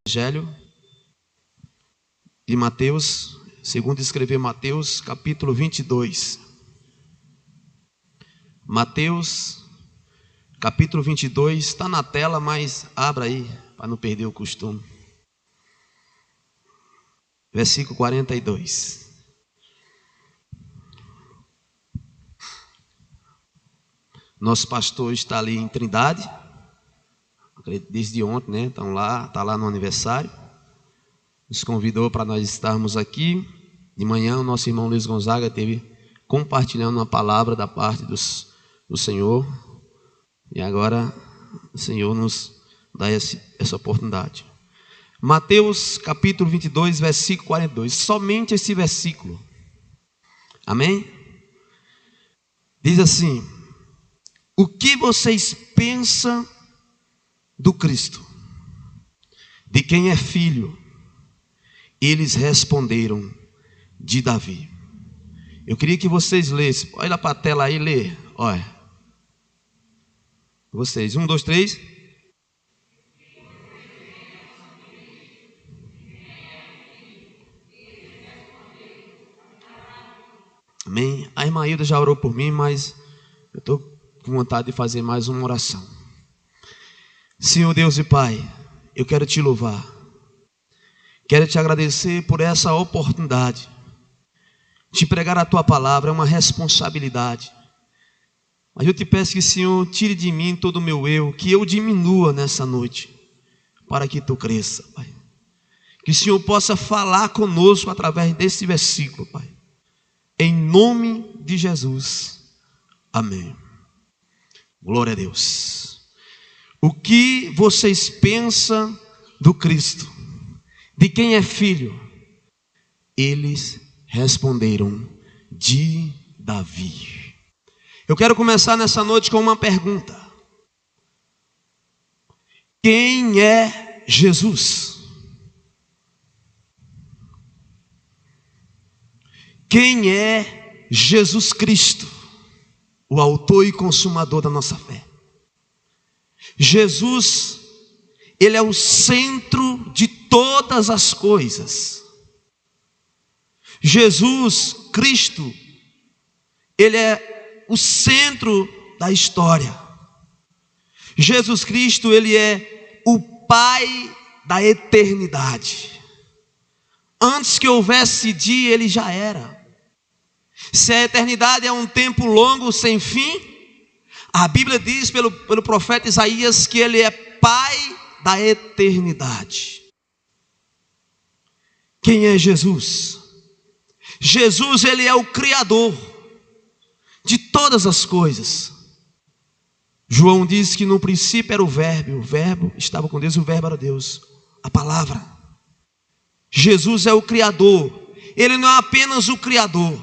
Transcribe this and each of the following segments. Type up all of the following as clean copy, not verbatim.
Evangelho de Mateus, segundo escreveu Mateus, capítulo 22. Mateus, capítulo 22, está na tela, mas abra aí, para não perder o costume. Versículo 42. Nosso pastor está ali em Trindade, desde ontem, né? Estão lá, está lá no aniversário. Nos convidou para nós estarmos aqui. De manhã, o nosso irmão Luiz Gonzaga esteve compartilhando uma palavra da parte do Senhor. E agora o Senhor nos dá essa oportunidade. Mateus capítulo 22, versículo 42. Somente esse versículo. Amém? Diz assim: o que vocês pensam do Cristo? De quem é filho? Eles responderam: de Davi. Eu queria que vocês lessem. Olha para a tela aí e lê. Olha. Vocês, 1, 2, 3. Amém. A irmã Hilda já orou por mim, mas eu estou com vontade de fazer mais uma oração. Senhor Deus e Pai, eu quero te louvar. Quero te agradecer por essa oportunidade. Te pregar a tua palavra é uma responsabilidade. Mas eu te peço que, Senhor, tire de mim todo o meu eu, que eu diminua nessa noite, para que tu cresça, Pai. Que o Senhor possa falar conosco através desse versículo, Pai. Em nome de Jesus. Amém. Glória a Deus. O que vocês pensam do Cristo? De quem é filho? Eles responderam: de Davi. Eu quero começar nessa noite com uma pergunta: quem é Jesus? Quem é Jesus Cristo, o autor e consumador da nossa fé? Jesus, ele é o centro de todas as coisas. Jesus Cristo, ele é o centro da história. Jesus Cristo, ele é o Pai da eternidade. Antes que houvesse dia, ele já era. Se a eternidade é um tempo longo sem fim, a Bíblia diz pelo profeta Isaías que ele é Pai da eternidade. Quem é Jesus? Jesus, ele é o Criador de todas as coisas. João diz que no princípio era o Verbo estava com Deus, e o Verbo era Deus, a palavra. Jesus é o Criador. Ele não é apenas o Criador,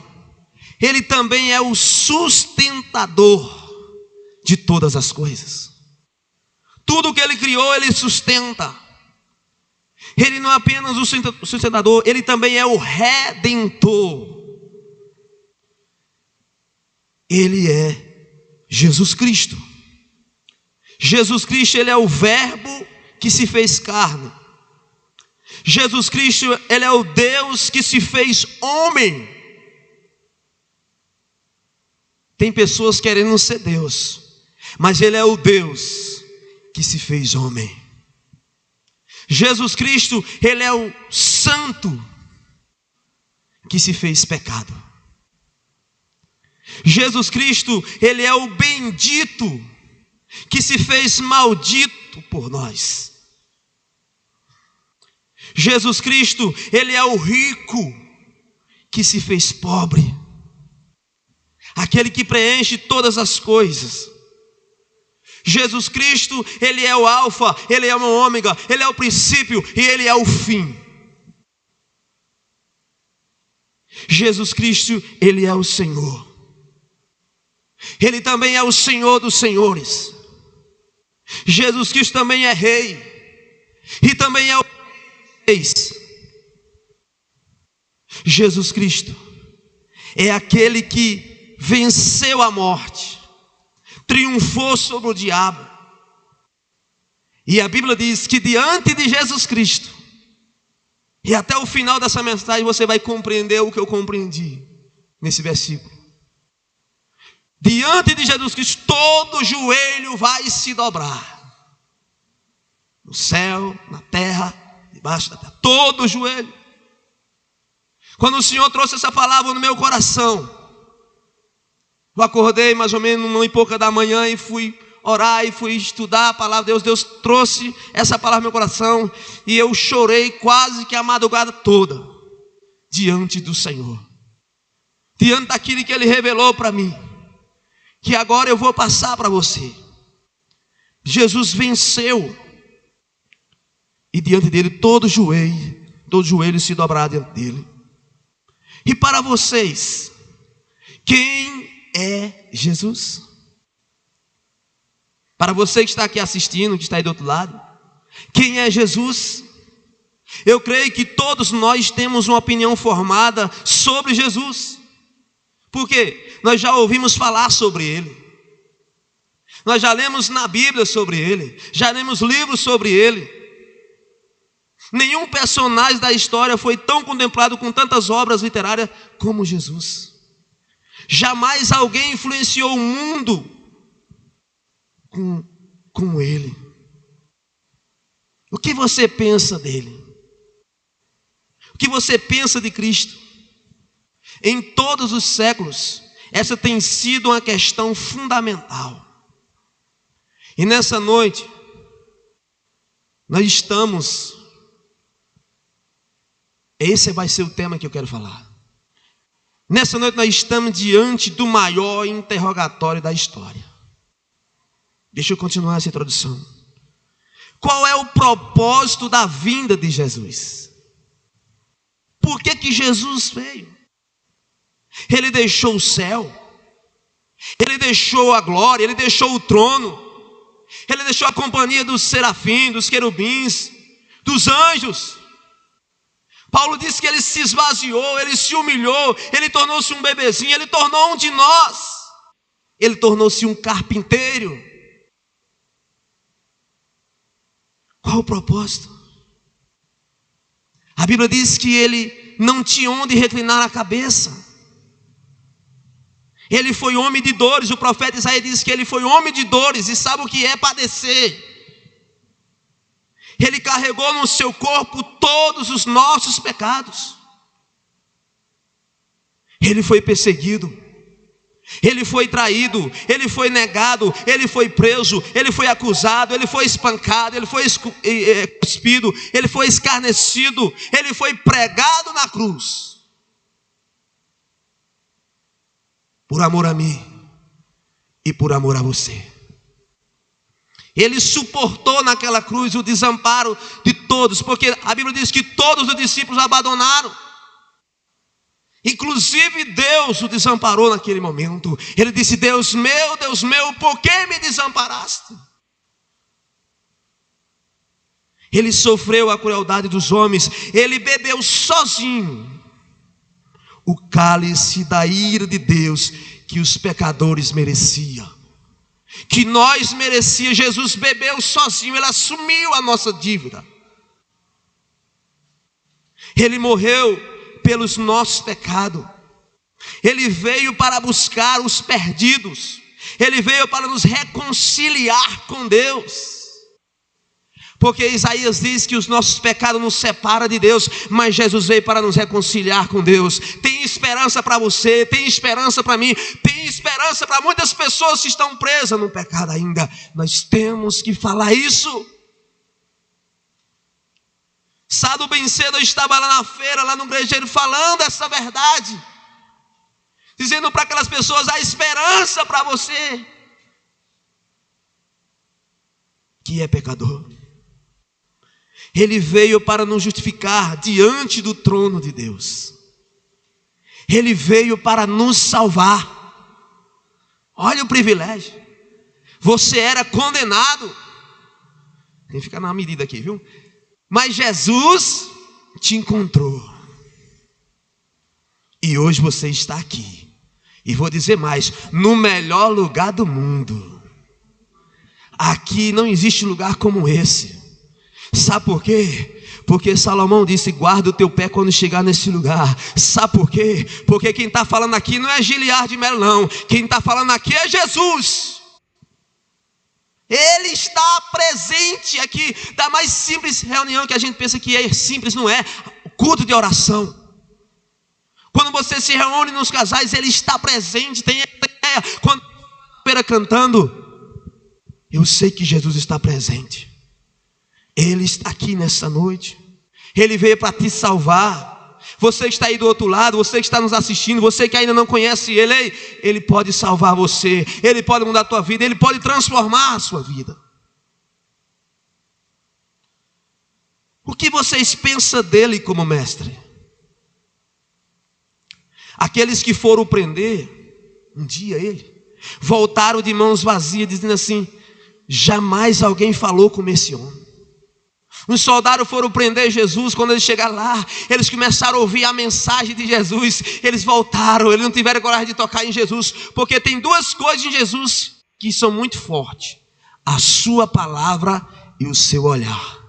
ele também é o sustentador de todas as coisas. Tudo que ele criou, ele sustenta. Ele não é apenas o sustentador, ele também é o redentor. Ele é Jesus Cristo. Jesus Cristo, ele é o Verbo que se fez carne. Jesus Cristo, ele é o Deus que se fez homem. Tem pessoas querendo ser Deus, mas ele é o Deus que se fez homem. Jesus Cristo, ele é o santo que se fez pecado. Jesus Cristo, ele é o bendito que se fez maldito por nós. Jesus Cristo, ele é o rico que se fez pobre. Aquele que preenche todas as coisas. Jesus Cristo, ele é o alfa, ele é o ômega, ele é o princípio e ele é o fim. Jesus Cristo, ele é o Senhor. Ele também é o Senhor dos senhores. Jesus Cristo também é rei. E também é o reis. Jesus Cristo é aquele que venceu a morte, triunfou sobre o diabo. E a Bíblia diz que diante de Jesus Cristo, e até o final dessa mensagem você vai compreender o que eu compreendi nesse versículo. Diante de Jesus Cristo, todo joelho vai se dobrar. No céu, na terra, debaixo da terra. Todo joelho. Quando o Senhor trouxe essa palavra no meu coração, eu acordei mais ou menos 1h pouca da manhã e fui orar e fui estudar a palavra de Deus. Deus trouxe essa palavra no meu coração e eu chorei quase que a madrugada toda diante do Senhor, diante daquilo que Ele revelou para mim, que agora eu vou passar para você. Jesus venceu, e diante dele todo joelho se dobrará diante dele. E para vocês, quem é Jesus? Para você que está aqui assistindo, que está aí do outro lado, quem é Jesus? Eu creio que todos nós temos uma opinião formada sobre Jesus. Por quê? Nós já ouvimos falar sobre Ele. Nós já lemos na Bíblia sobre Ele. Já lemos livros sobre Ele. Nenhum personagem da história foi tão contemplado com tantas obras literárias como Jesus. Jamais alguém influenciou o mundo com Ele. O que você pensa dele? O que você pensa de Cristo? Em todos os séculos, essa tem sido uma questão fundamental. E nessa noite, nós estamos... Esse vai ser o tema que eu quero falar. Nessa noite nós estamos diante do maior interrogatório da história. Deixa eu continuar essa introdução. Qual é o propósito da vinda de Jesus? Por que Jesus veio? Ele deixou o céu, Ele deixou a glória, Ele deixou o trono, Ele deixou a companhia dos serafins, dos querubins, dos anjos. Paulo disse que Ele se esvaziou, Ele se humilhou, Ele tornou-se um bebezinho, Ele tornou um de nós. Ele tornou-se um carpinteiro. Qual o propósito? A Bíblia diz que Ele não tinha onde reclinar a cabeça. Ele foi homem de dores. O profeta Isaías diz que Ele foi homem de dores e sabe o que é padecer. Ele carregou no seu corpo todos os nossos pecados. Ele foi perseguido, Ele foi traído, Ele foi negado, Ele foi preso, Ele foi acusado, Ele foi espancado, Ele foi cuspido, Ele foi escarnecido, Ele foi pregado na cruz. Por amor a mim e por amor a você. Ele suportou naquela cruz o desamparo de todos, porque a Bíblia diz que todos os discípulos abandonaram. Inclusive Deus o desamparou naquele momento. Ele disse: Deus meu, por que me desamparaste? Ele sofreu a crueldade dos homens. Ele bebeu sozinho o cálice da ira de Deus que os pecadores mereciam, que nós merecíamos. Jesus bebeu sozinho, Ele assumiu a nossa dívida. Ele morreu pelos nossos pecados. Ele veio para buscar os perdidos. Ele veio para nos reconciliar com Deus. Porque Isaías diz que os nossos pecados nos separam de Deus, mas Jesus veio para nos reconciliar com Deus. Tem esperança para você, tem esperança para mim, tem esperança para muitas pessoas que estão presas no pecado ainda. Nós temos que falar isso. Sábado bem cedo eu estava lá na feira, lá no igrejeiro, falando essa verdade, dizendo para aquelas pessoas: há esperança para você que é pecador. Ele veio para nos justificar diante do trono de Deus. Ele veio para nos salvar. Olha o privilégio. Você era condenado. Tem que ficar na medida aqui, viu? Mas Jesus te encontrou. E hoje você está aqui. E vou dizer mais: no melhor lugar do mundo. aqui não existe lugar como esse. Sabe por quê? Porque Salomão disse: guarda o teu pé quando chegar nesse lugar. Sabe por quê? Porque quem está falando aqui não é Giliard de Melo, não. Quem está falando aqui é Jesus. Ele está presente aqui. Da mais simples reunião que a gente pensa que é simples, não é? O culto de oração. Quando você se reúne nos casais, Ele está presente. Tem ideia? Quando está cantando, eu sei que Jesus está presente. Ele está aqui nessa noite. Ele veio para te salvar. Você que está aí do outro lado, você que está nos assistindo, você que ainda não conhece Ele, Ele pode salvar você, Ele pode mudar a tua vida, Ele pode transformar a sua vida. O que vocês pensam dele como mestre? Aqueles que foram prender, um dia ele, voltaram de mãos vazias, dizendo assim: jamais alguém falou como esse homem. Os soldados foram prender Jesus. Quando eles chegaram lá, eles começaram a ouvir a mensagem de Jesus. Eles voltaram, eles não tiveram coragem de tocar em Jesus, porque tem duas coisas em Jesus que são muito fortes: a sua palavra e o seu olhar.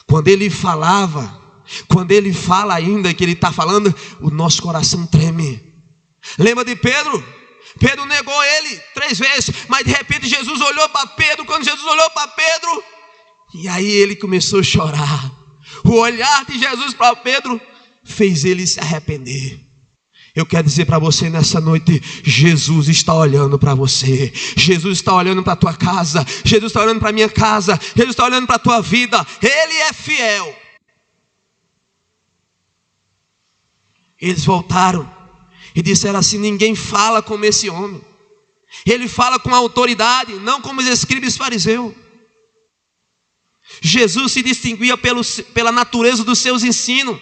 Quando ele falava, quando ele fala ainda que ele está falando, o nosso coração treme. Lembra de Pedro? Pedro negou ele 3 vezes, mas de repente Jesus olhou para Pedro. Quando Jesus olhou para Pedro, e aí ele começou a chorar. O olhar de Jesus para Pedro fez ele se arrepender. Eu quero dizer para você nessa noite: Jesus está olhando para você. Jesus está olhando para a tua casa. Jesus está olhando para a minha casa. Jesus está olhando para a tua vida. Ele é fiel. Eles voltaram e disseram assim: ninguém fala como esse homem. Ele fala com autoridade, não como os escribas e fariseus. Jesus se distinguia pela natureza dos seus ensinos.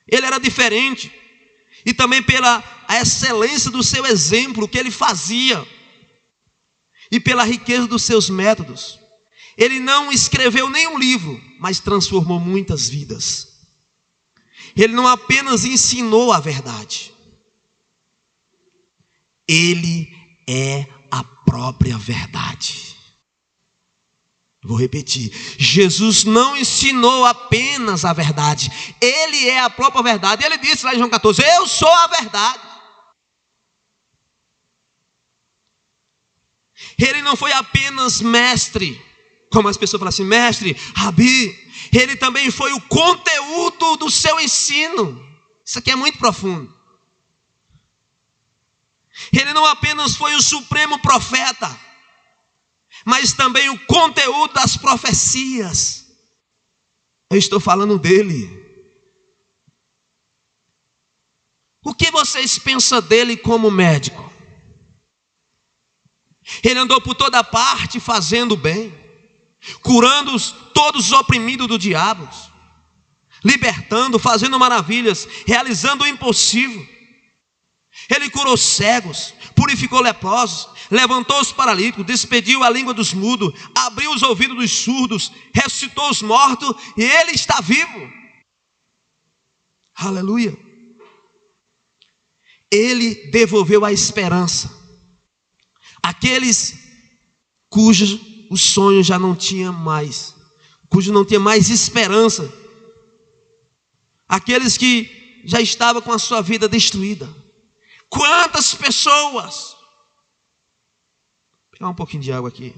Ele era diferente. E também pela excelência do seu exemplo, que ele fazia. E pela riqueza dos seus métodos. Ele não escreveu nenhum livro, mas transformou muitas vidas. Ele não apenas ensinou a verdade. Ele é a própria verdade. Vou repetir: Jesus não ensinou apenas a verdade, Ele é a própria verdade. Ele disse lá em João 14: eu sou a verdade. Ele não foi apenas mestre, como as pessoas falam assim: mestre, rabi. Ele também foi o conteúdo do seu ensino. Isso aqui é muito profundo. Ele não apenas foi o supremo profeta, mas também o conteúdo das profecias. Eu estou falando dele. O que vocês pensam dele como médico? Ele andou por toda parte fazendo bem, curando todos os oprimidos do diabo, libertando, fazendo maravilhas, realizando o impossível. Ele curou cegos, purificou leprosos, levantou os paralíticos, despediu a língua dos mudos, abriu os ouvidos dos surdos, ressuscitou os mortos, e ele está vivo. Aleluia. Ele devolveu a esperança àqueles cujos os sonhos já não tinham mais, cujo não tinha mais esperança, aqueles que já estavam com a sua vida destruída. Quantas pessoas? Vou pegar um pouquinho de água aqui.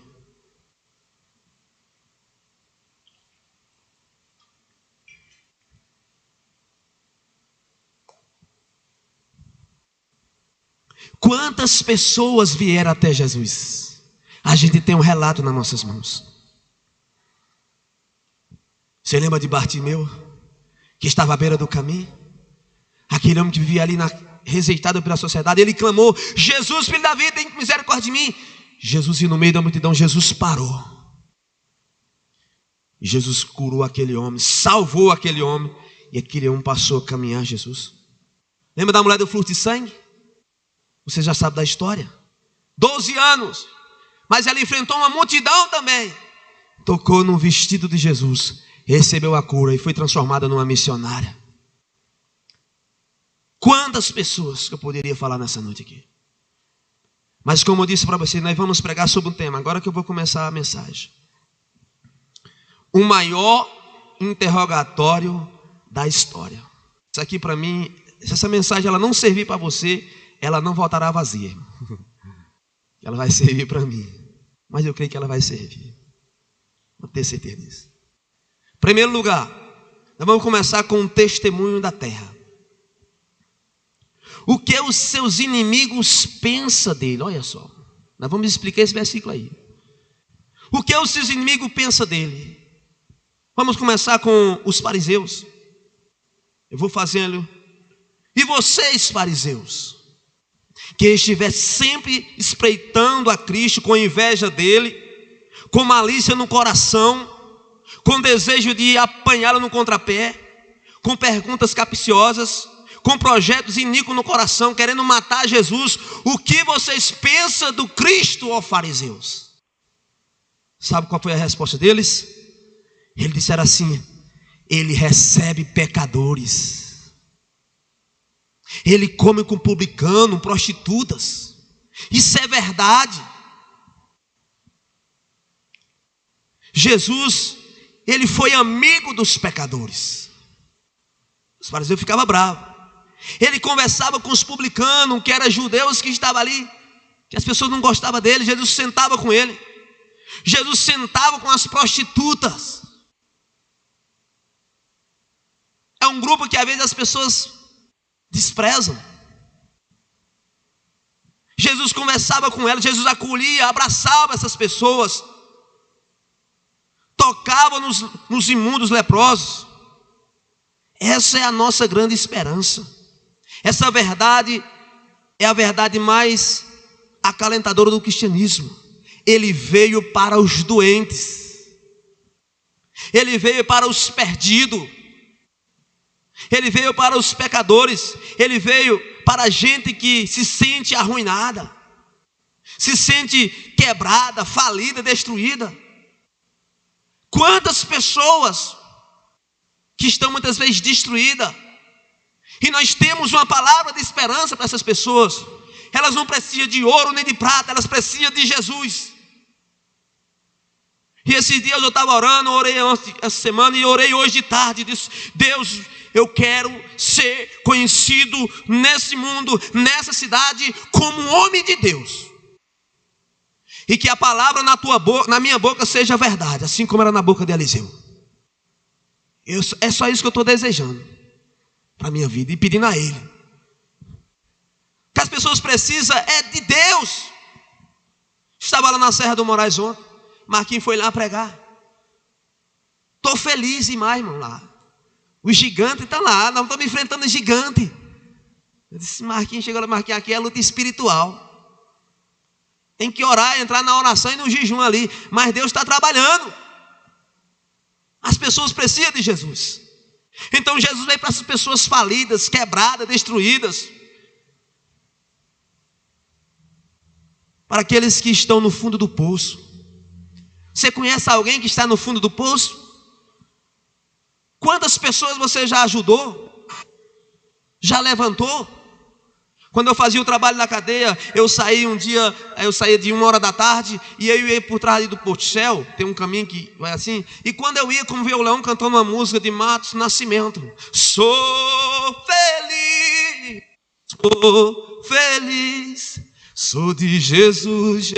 Quantas pessoas vieram até Jesus? A gente tem um relato nas nossas mãos. Você lembra de Bartimeu, que estava à beira do caminho? Aquele homem que vivia ali rejeitado pela sociedade. Ele clamou: Jesus, filho da vida, tem misericórdia de mim. Jesus ia no meio da multidão. Jesus parou. E Jesus curou aquele homem, salvou aquele homem, e aquele homem passou a caminhar Jesus. Lembra da mulher do fluxo de sangue? Você já sabe da história. 12 anos. Mas ela enfrentou uma multidão também. Tocou no vestido de Jesus, recebeu a cura e foi transformada numa missionária. Quantas pessoas que eu poderia falar nessa noite aqui? Mas como eu disse para você, nós vamos pregar sobre um tema. Agora que eu vou começar a mensagem. O maior interrogatório da história. Isso aqui para mim, se essa mensagem ela não servir para você, ela não voltará vazia. Ela vai servir para mim. Mas eu creio que ela vai servir. Vou ter certeza disso. Em primeiro lugar, nós vamos começar com um testemunho da terra. O que os seus inimigos pensam dele? Olha só, nós vamos explicar esse versículo aí. O que os seus inimigos pensam dele? Vamos começar com os fariseus. Eu vou fazendo. E vocês, fariseus, que estiver sempre espreitando a Cristo com inveja dele, com malícia no coração, com desejo de apanhá-lo no contrapé, com perguntas capciosas, com projetos iníquos no coração, querendo matar Jesus. O que vocês pensam do Cristo, ó fariseus? Sabe qual foi a resposta deles? Eles disseram assim: ele recebe pecadores, ele come com publicano, prostitutas. Isso é verdade. Jesus, ele foi amigo dos pecadores. Os fariseus ficavam bravos. Ele conversava com os publicanos, que eram judeus que estavam ali, que as pessoas não gostavam dele. Jesus sentava com ele. Jesus sentava com as prostitutas. É um grupo que às vezes as pessoas desprezam. Jesus conversava com elas, Jesus acolhia, abraçava essas pessoas, tocava nos imundos leprosos. Essa é a nossa grande esperança. Essa verdade é a verdade mais acalentadora do cristianismo. Ele veio para os doentes, ele veio para os perdidos, ele veio para os pecadores, ele veio para a gente que se sente arruinada, se sente quebrada, falida, destruída. Quantas pessoas que estão muitas vezes destruídas, e nós temos uma palavra de esperança para essas pessoas. Elas não precisam de ouro nem de prata, elas precisam de Jesus. E esses dias eu estava orando, orei essa semana e orei hoje de tarde. Disse: Deus, eu quero ser conhecido nesse mundo, nessa cidade, como um homem de Deus. E que a palavra na minha boca seja verdade, assim como era na boca de Eliseu. É só isso que eu estou desejando para a minha vida e pedindo a Ele. O que as pessoas precisam é de Deus. Estava lá na Serra do Moraes ontem, Marquinhos foi lá pregar. Estou feliz demais, irmão, lá. Os gigantes estão lá, nós estamos enfrentando gigante. Eu disse: Marquinhos, chegou lá, Marquinhos, aqui é luta espiritual. Tem que orar, entrar na oração e no jejum ali. Mas Deus está trabalhando. As pessoas precisam de Jesus. Então Jesus veio para essas pessoas falidas, quebradas, destruídas. Para aqueles que estão no fundo do poço. Você conhece alguém que está no fundo do poço? Quantas pessoas você já ajudou? Já levantou? Quando eu fazia o trabalho na cadeia, eu saía de 1h da tarde, e eu ia por trás do Porticel, tem um caminho que vai assim, e quando eu ia com o violão cantando uma música de Matos Nascimento: sou feliz, sou de Jesus,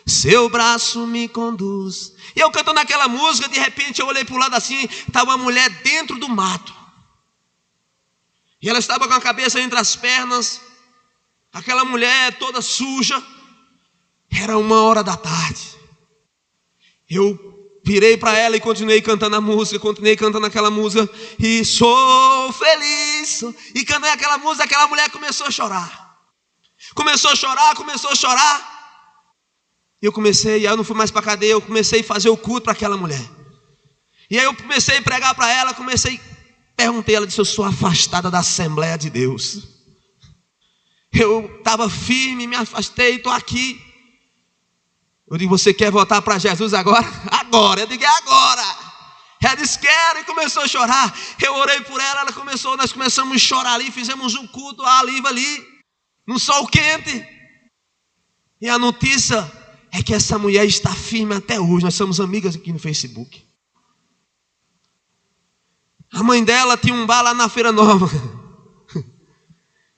seu braço me conduz. E eu cantando aquela música, de repente eu olhei para o lado assim, estava uma mulher dentro do mato. E ela estava com a cabeça entre as pernas, aquela mulher toda suja. Era 1h da tarde. Eu virei para ela e continuei cantando a música, continuei cantando aquela música. E sou feliz. E cantei aquela música, aquela mulher começou a chorar. Começou a chorar. E aí eu não fui mais para a cadeia, eu comecei a fazer o culto para aquela mulher. E aí eu comecei a pregar para ela, perguntei, ela disse: eu sou afastada da Assembleia de Deus. Eu estava firme, me afastei, estou aqui. Eu digo: você quer voltar para Jesus agora? Agora. Eu digo: é agora. Ela disse: quero, e começou a chorar. Eu orei por ela, nós começamos a chorar ali, fizemos um culto ali. num sol quente. E a notícia é que essa mulher está firme até hoje. Nós somos amigas aqui no Facebook. A mãe dela tinha um bar lá na Feira Nova.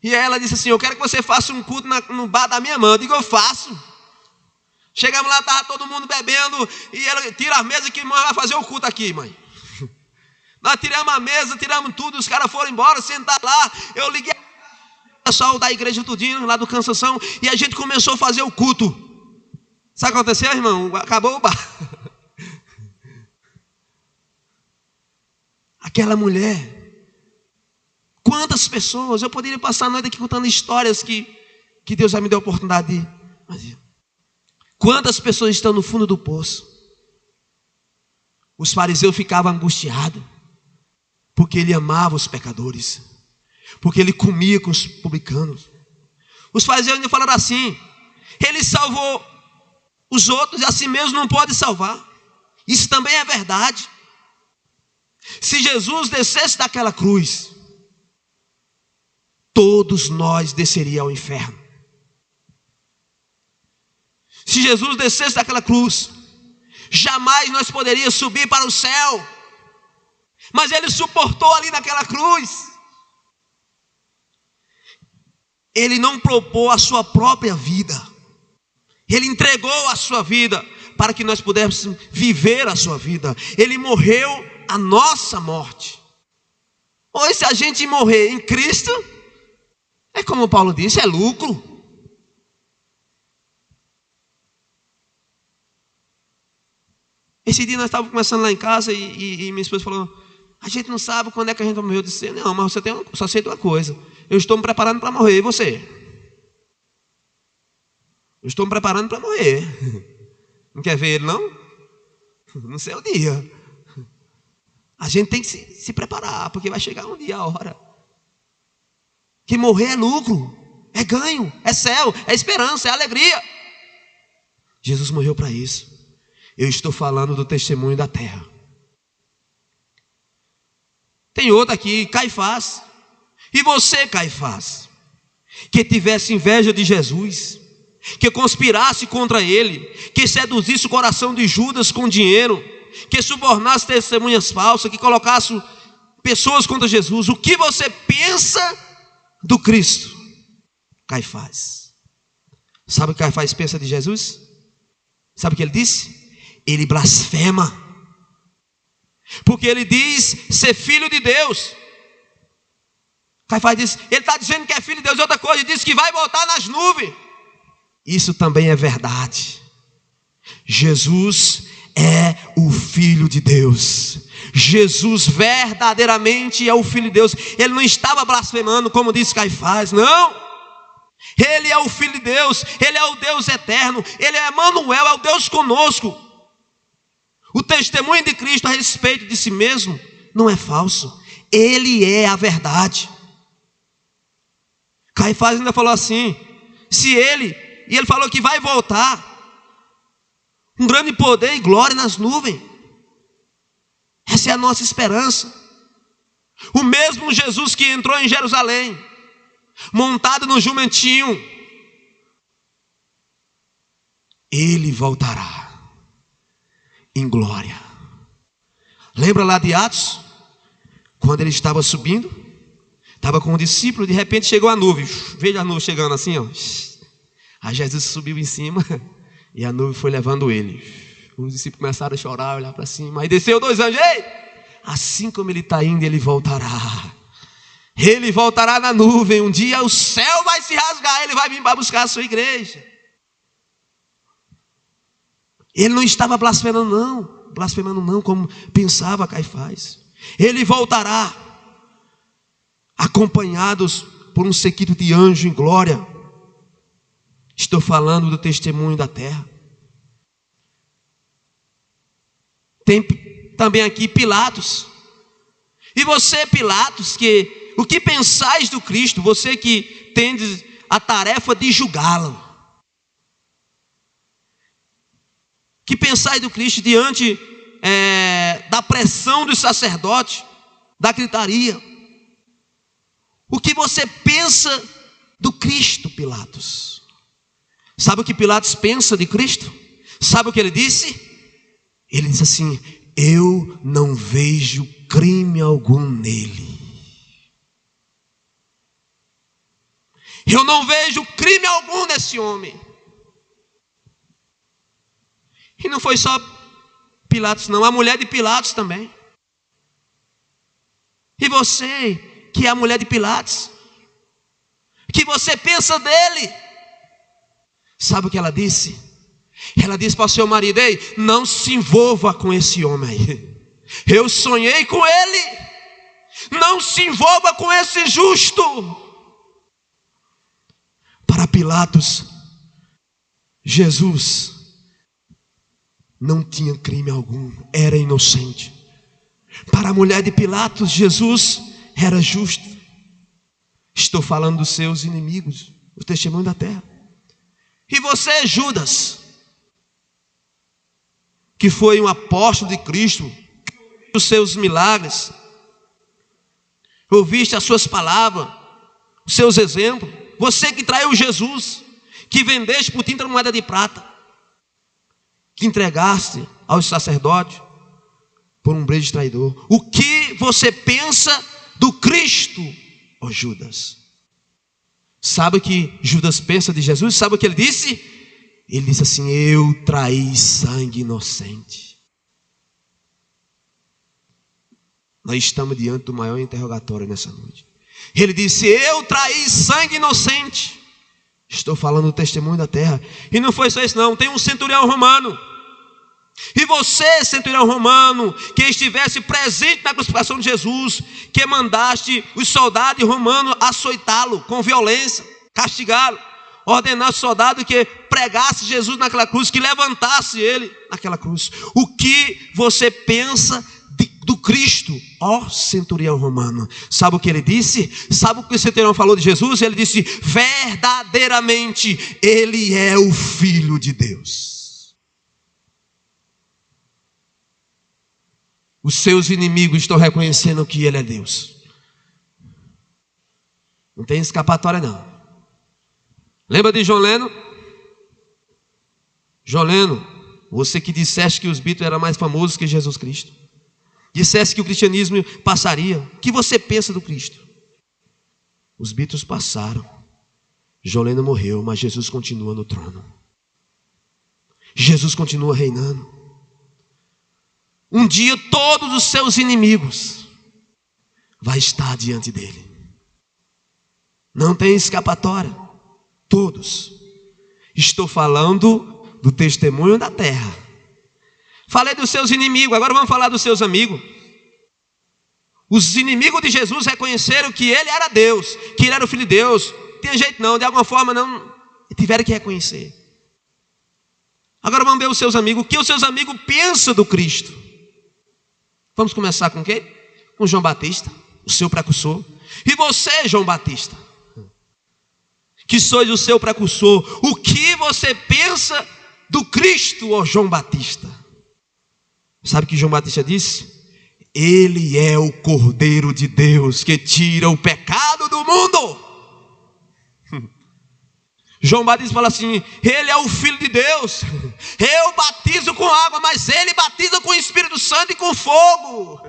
E ela disse assim: eu quero que você faça um culto no bar da minha mãe. Eu digo: eu faço. Chegamos lá, estava todo mundo bebendo. E ela: tira a mesa que mãe vai fazer o culto aqui, mãe. Nós tiramos a mesa, tiramos tudo. Os caras foram embora, sentaram lá. Eu liguei o pessoal da igreja tudinho, lá do Cansação. E a gente começou a fazer o culto. Sabe o que aconteceu, irmão? Acabou o bar. Aquela mulher. Quantas pessoas, eu poderia passar a noite aqui contando histórias que Deus já me deu a oportunidade de fazer. Quantas pessoas estão no fundo do poço? Os fariseus ficavam angustiados, porque ele amava os pecadores, porque ele comia com os publicanos. Os fariseus ainda falaram assim: ele salvou os outros e a si mesmo não pode salvar. Isso também é verdade. Se Jesus descesse daquela cruz, todos nós desceríamos ao inferno. Se Jesus descesse daquela cruz, jamais nós poderíamos subir para o céu. Mas ele suportou ali naquela cruz. Ele não propôs a sua própria vida. Ele entregou a sua vida para que nós pudéssemos viver a sua vida. Ele morreu a nossa morte. Ou se a gente morrer em Cristo, é como Paulo disse, é lucro. Esse dia nós estávamos conversando lá em casa e minha esposa falou: a gente não sabe quando é que a gente vai morrer. Eu disse: não, mas você só sei de uma coisa: eu estou me preparando para morrer. E você? Eu estou me preparando para morrer. Não quer ver ele, não? Não sei o dia. A gente tem que se preparar, porque vai chegar um dia, a hora que morrer é lucro, é ganho, é céu, é esperança, é alegria. Jesus morreu para isso. Eu estou falando do testemunho da terra. Tem outro aqui, Caifás. E você, Caifás, que tivesse inveja de Jesus, que conspirasse contra ele, que seduzisse o coração de Judas com dinheiro, que subornasse testemunhas falsas, que colocasse pessoas contra Jesus, o que você pensa do Cristo? Caifás. Sabe o que Caifás pensa de Jesus? Sabe o que ele disse? Ele blasfema, porque ele diz ser filho de Deus. Caifás diz: ele está dizendo que é filho de Deus. E outra coisa, ele diz que vai voltar nas nuvens. Isso também é verdade. Jesus é o Filho de Deus. Jesus verdadeiramente é o Filho de Deus. Ele não estava blasfemando como disse Caifás, não. Ele é o Filho de Deus. Ele é o Deus eterno. Ele é Emanuel, é o Deus conosco. O testemunho de Cristo a respeito de si mesmo não é falso. Ele é a verdade. Caifás ainda falou assim: e ele falou que vai voltar um grande poder e glória nas nuvens. Essa é a nossa esperança. O mesmo Jesus que entrou em Jerusalém, montado no jumentinho, ele voltará em glória. Lembra lá de Atos? Quando ele estava subindo, estava com um discípulo, de repente chegou a nuvem. Veja a nuvem chegando assim, ó. Aí Jesus subiu em cima e a nuvem foi levando ele. Os discípulos começaram a chorar, olhar para cima. Aí desceu 2 anjos. Ei! Assim como ele está indo, ele voltará. Ele voltará na nuvem. Um dia o céu vai se rasgar. Ele vai vir para buscar a sua igreja. Ele não estava blasfemando não, como pensava Caifás. Ele voltará, acompanhados por um séquito de anjos em glória. Estou falando do testemunho da terra. Tem também aqui Pilatos. E você, Pilatos, o que pensais do Cristo? Você que tendes a tarefa de julgá-lo. Que pensais do Cristo diante da pressão dos sacerdotes, da gritaria? O que você pensa do Cristo, Pilatos. Sabe o que Pilatos pensa de Cristo? Sabe o que ele disse? Ele disse assim: eu não vejo crime algum nele. Eu não vejo crime algum nesse homem. E não foi só Pilatos não, a mulher de Pilatos também. E você, que é a mulher de Pilatos, o que você pensa dele? Sabe o que ela disse? Ela disse para o seu marido: ei, não se envolva com esse homem aí. Eu sonhei com ele. Não se envolva com esse justo. Para Pilatos, Jesus não tinha crime algum, era inocente. Para a mulher de Pilatos, Jesus era justo. Estou falando dos seus inimigos, o testemunho da terra. E você, Judas, que foi um apóstolo de Cristo, os seus milagres, ouviste as suas palavras, os seus exemplos. Você que traiu Jesus, que vendeste por 30 moedas de prata, que entregaste aos sacerdotes por um brejo traidor. O que você pensa do Cristo, ó Judas? Sabe o que Judas pensa de Jesus? Sabe o que ele disse? Ele disse assim: eu traí sangue inocente. Nós estamos diante do maior interrogatório nessa noite. Ele disse: eu traí sangue inocente. Estou falando do testemunho da terra. E não foi só isso não, tem um centurião romano. E você, centurião romano, que estivesse presente na crucificação de Jesus, que mandaste os soldados romanos açoitá-lo com violência, castigá-lo, ordenar aos soldados que pregasse Jesus naquela cruz, que levantasse ele naquela cruz. O que você pensa do Cristo, ó centurião romano? Sabe o que ele disse? Sabe o que o centurião falou de Jesus? Ele disse: verdadeiramente ele é o Filho de Deus. Os seus inimigos estão reconhecendo que ele é Deus. Não tem escapatória não. Lembra de John Lennon? John Lennon, você que disseste que os Beatles eram mais famosos que Jesus Cristo, disseste que o cristianismo passaria. O que você pensa do Cristo? Os Beatles passaram, John Lennon morreu, mas Jesus continua no trono. Jesus continua reinando. Um dia todos os seus inimigos vai estar diante dele. Não tem escapatória. Todos. Estou falando do testemunho da terra. Falei dos seus inimigos, agora vamos falar dos seus amigos. Os inimigos de Jesus reconheceram que ele era Deus, que ele era o Filho de Deus. Não tem jeito não, de alguma forma não, tiveram que reconhecer. Agora vamos ver os seus amigos. O que os seus amigos pensam do Cristo? Vamos começar com quem? Com João Batista, o seu precursor. E você, João Batista, que sois o seu precursor, o que você pensa do Cristo, ó João Batista? Sabe o que João Batista disse? Ele é o Cordeiro de Deus que tira o pecado do mundo. João Batista fala assim: ele é o Filho de Deus. Eu batizo com água, mas ele batiza com o Espírito Santo e com fogo.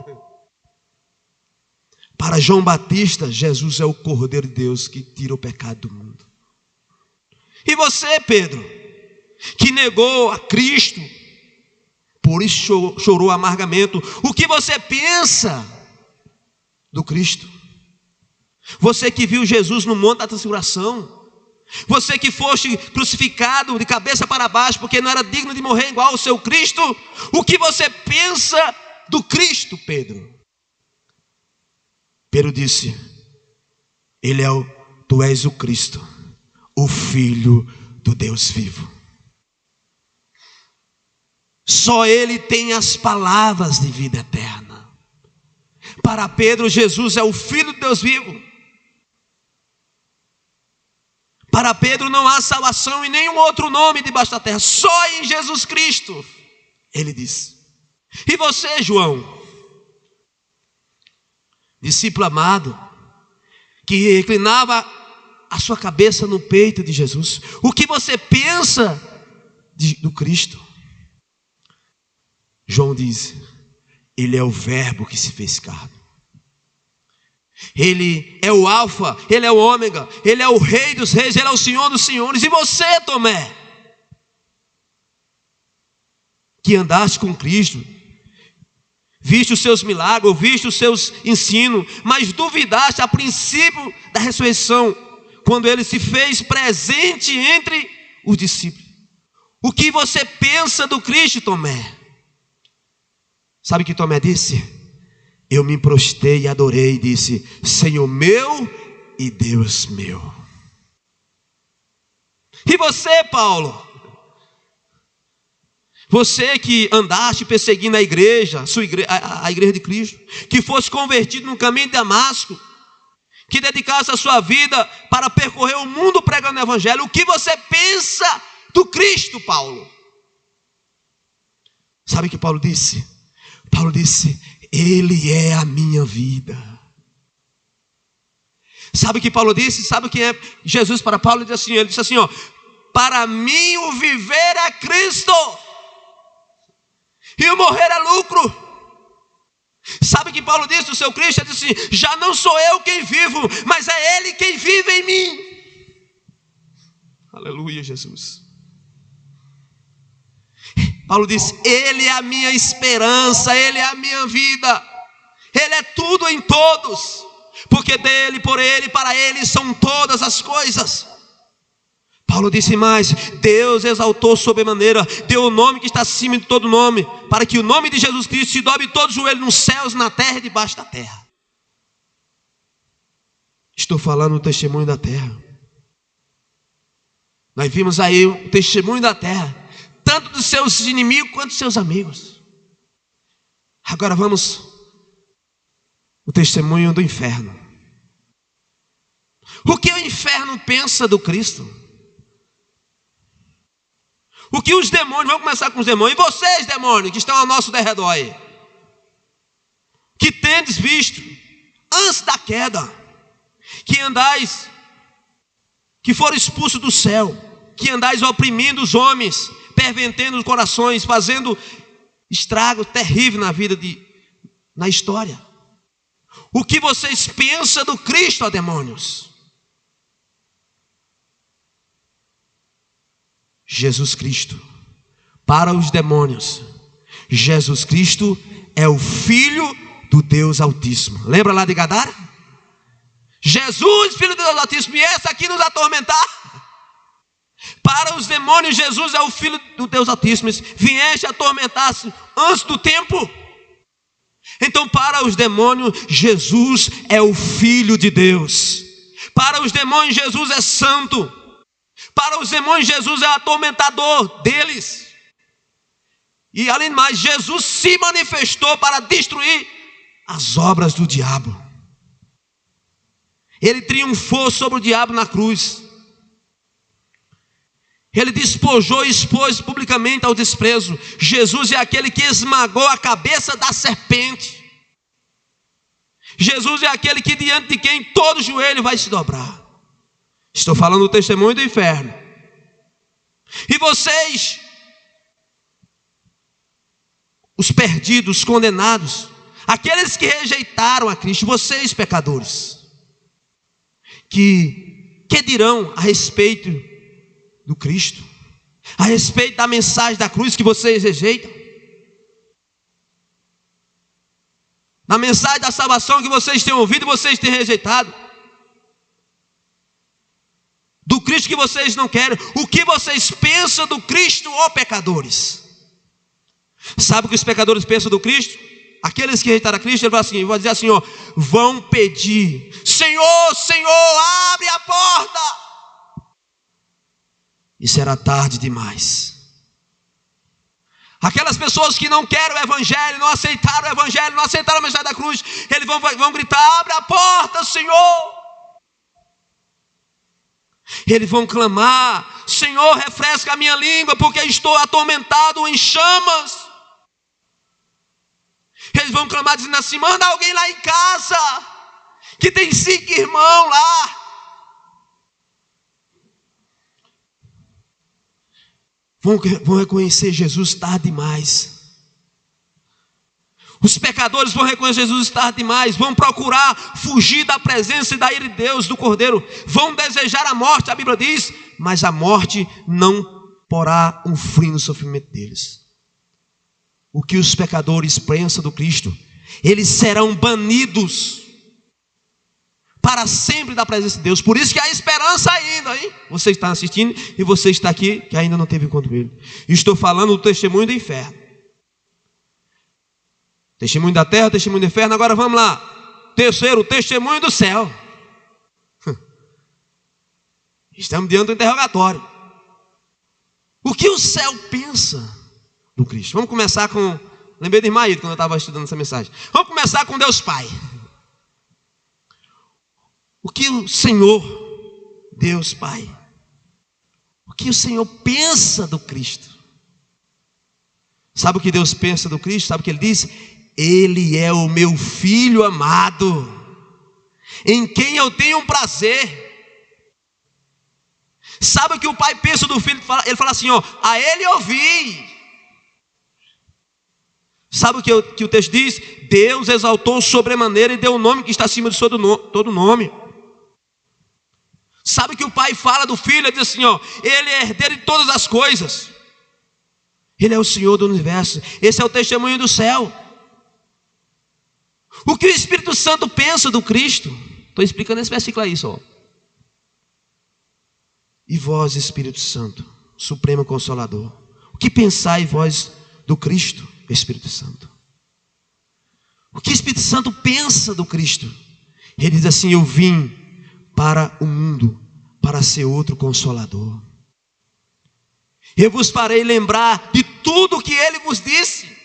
Para João Batista, Jesus é o Cordeiro de Deus que tira o pecado do mundo. E você, Pedro, que negou a Cristo, por isso chorou amargamente, o que você pensa do Cristo? Você que viu Jesus no monte da transfiguração, você que foste crucificado de cabeça para baixo porque não era digno de morrer igual ao seu Cristo, o que você pensa do Cristo, Pedro? Pedro disse: tu és o Cristo, o Filho do Deus vivo. Só ele tem as palavras de vida eterna. Para Pedro, Jesus é o Filho de Deus vivo. Para Pedro não há salvação em nenhum outro nome debaixo da terra, só em Jesus Cristo, ele disse. E você, João, discípulo amado, que reclinava a sua cabeça no peito de Jesus? O que você pensa do Cristo? João diz: Ele é o verbo que se fez carne. Ele é o alfa, Ele é o ômega, Ele é o rei dos reis, Ele é o senhor dos senhores. E você, Tomé, que andaste com Cristo, viste os seus milagres, viste os seus ensinos, mas duvidaste a princípio da ressurreição, quando Ele se fez presente entre os discípulos. O que você pensa do Cristo, Tomé? Sabe o que Tomé disse? Eu me prostrei e adorei e disse: Senhor meu e Deus meu. E você, Paulo? Você que andaste perseguindo a igreja, a igreja de Cristo, que fosse convertido no caminho de Damasco, que dedicasse a sua vida para percorrer o mundo pregando o evangelho, o que você pensa do Cristo, Paulo? Sabe o que Paulo disse? Paulo disse: Ele é a minha vida. Sabe o que Paulo disse? Sabe o que é Jesus para Paulo? Ele disse assim, ó: para mim o viver é Cristo, e o morrer é lucro. Sabe o que Paulo disse do seu Cristo? Ele disse assim: já não sou eu quem vivo, mas é Ele quem vive em mim. Aleluia, Jesus. Paulo disse: Ele é a minha esperança, Ele é a minha vida, Ele é tudo em todos, porque dele, por Ele, para Ele são todas as coisas. Paulo disse mais: Deus exaltou sobremaneira, deu o nome que está acima de todo nome, para que o nome de Jesus Cristo se dobre todo joelho nos céus, na terra e debaixo da terra. Estou falando do testemunho da terra. Nós vimos aí o testemunho da terra, tanto dos seus inimigos quanto dos seus amigos. Agora vamos o testemunho do inferno. O que o inferno pensa do Cristo? O que os demônios, vamos começar com os demônios, e vocês, demônios, que estão ao nosso derredor aí, que tendes visto antes da queda, que andais, que foram expulsos do céu, que andais oprimindo os homens, pervertendo os corações, fazendo estrago terrível na história. O que vocês pensam do Cristo, ó demônios? Jesus Cristo, para os demônios, Jesus Cristo é o Filho do Deus Altíssimo. Lembra lá de Gadara? Jesus, Filho do Deus Altíssimo, e esse aqui nos atormentar. Para os demônios, Jesus é o Filho do Deus Altíssimo. Vieste atormentar-se antes do tempo. Então, para os demônios, Jesus é o Filho de Deus. Para os demônios, Jesus é santo. Para os demônios, Jesus é o atormentador deles. E além de mais, Jesus se manifestou para destruir as obras do diabo. Ele triunfou sobre o diabo na cruz. Ele despojou e expôs publicamente ao desprezo. Jesus é aquele que esmagou a cabeça da serpente. Jesus é aquele que diante de quem todo joelho vai se dobrar. Estou falando do testemunho do inferno. E vocês, os perdidos, condenados, aqueles que rejeitaram a Cristo, vocês pecadores, que dirão a respeito do Cristo, a respeito da mensagem da cruz que vocês rejeitam, na mensagem da salvação que vocês têm ouvido e vocês têm rejeitado, do Cristo que vocês não querem. O que vocês pensam do Cristo, ó pecadores? Sabe o que os pecadores pensam do Cristo? Aqueles que rejeitaram a Cristo, ele vai dizer assim, ó: vão pedir: Senhor, Senhor, abre a porta. E será tarde demais. Aquelas pessoas que não querem o Evangelho, não aceitaram o Evangelho, não aceitaram a mensagem da cruz, eles vão gritar: abre a porta, Senhor. Eles vão clamar: Senhor, refresca a minha língua, porque estou atormentado em chamas. Eles vão clamar dizendo assim: manda alguém lá em casa, que tem 5 irmãos lá. vão reconhecer Jesus tarde demais. Os pecadores vão reconhecer Jesus tarde demais, vão procurar fugir da presença e da ira de Deus, do Cordeiro, vão desejar a morte, a Bíblia diz, mas a morte não porá um fim no sofrimento deles. O que os pecadores pensam do Cristo, eles serão banidos para sempre da presença de Deus. Por isso que há esperança ainda, hein? Você está assistindo e você está aqui que ainda não teve encontro com Ele. Estou falando do testemunho do inferno. Testemunho da terra, testemunho do inferno. Agora vamos lá. Terceiro, testemunho do céu. Estamos diante do interrogatório. O que o céu pensa do Cristo? Vamos começar com... Lembrei de Irmaído quando eu estava estudando essa mensagem. Vamos começar com Deus Pai. O que o Senhor, Deus Pai, o que o Senhor pensa do Cristo? Sabe o que Deus pensa do Cristo? Sabe o que Ele diz? Ele é o meu Filho amado, em quem eu tenho um prazer. Sabe o que o Pai pensa do Filho? Ele fala assim, ó, a Ele ouvi. Sabe o que o texto diz? Deus exaltou sobremaneira e deu um nome que está acima de todo nome. Sabe o que o Pai fala do Filho? Ele diz assim, ó, Ele é herdeiro de todas as coisas. Ele é o Senhor do universo. Esse é o testemunho do céu. O que o Espírito Santo pensa do Cristo? Estou explicando esse versículo aí só. E vós, Espírito Santo, Supremo Consolador, o que pensai vós do Cristo, Espírito Santo? O que o Espírito Santo pensa do Cristo? Ele diz assim, eu vim para o mundo, para ser outro Consolador. Eu vos farei lembrar de tudo o que Ele vos disse.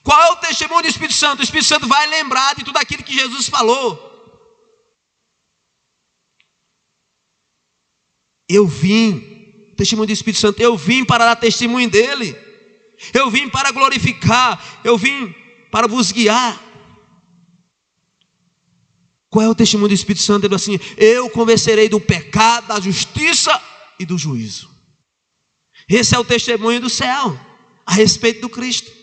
Qual é o testemunho do Espírito Santo? O Espírito Santo vai lembrar de tudo aquilo que Jesus falou. Eu vim, testemunho do Espírito Santo, eu vim para dar testemunho dEle. Eu vim para glorificar, eu vim para vos guiar. Qual é o testemunho do Espírito Santo? Ele diz assim, eu convencerei do pecado, da justiça e do juízo. Esse é o testemunho do céu, a respeito do Cristo.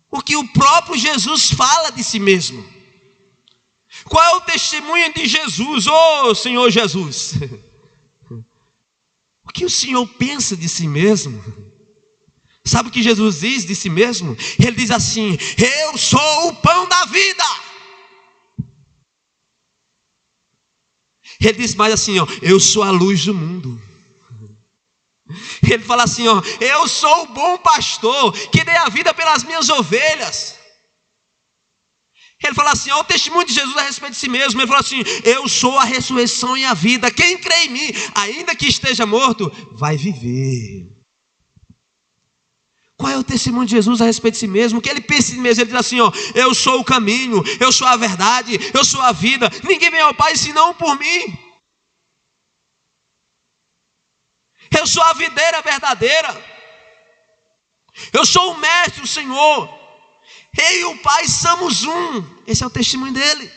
O que o próprio Jesus fala de si mesmo. Qual é o testemunho de Jesus? Oh, Senhor Jesus. O que o Senhor pensa de si mesmo? Sabe o que Jesus diz de si mesmo? Ele diz assim, eu sou o pão da vida. Ele diz mais assim, ó, eu sou a luz do mundo. Ele fala assim, ó, eu sou o bom pastor que dei a vida pelas minhas ovelhas. Ele fala assim, ó, o testemunho de Jesus a respeito de si mesmo. Ele fala assim, eu sou a ressurreição e a vida. Quem crê em mim, ainda que esteja morto, vai viver. Qual é o testemunho de Jesus a respeito de si mesmo? O que ele pensa de si mesmo? Ele diz assim, ó, eu sou o caminho, eu sou a verdade, eu sou a vida. Ninguém vem ao Pai senão por mim. Eu sou a videira verdadeira. Eu sou o mestre, o Senhor. Eu e o Pai somos um. Esse é o testemunho dele.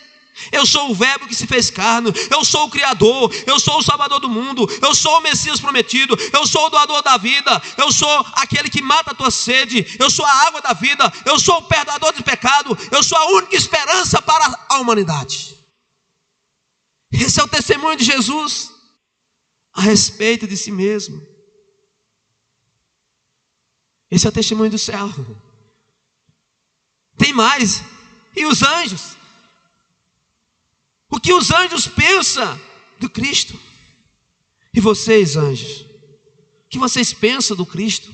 Eu sou o verbo que se fez carne. Eu sou o Criador. Eu sou o Salvador do mundo. Eu sou o Messias prometido. Eu sou o doador da vida. Eu sou aquele que mata a tua sede. Eu sou a água da vida. Eu sou o perdoador de pecado. Eu sou a única esperança para a humanidade. Esse é o testemunho de Jesus a respeito de si mesmo. Esse é o testemunho do céu. Tem mais. E os anjos? O que os anjos pensam do Cristo? E vocês, anjos? O que vocês pensam do Cristo?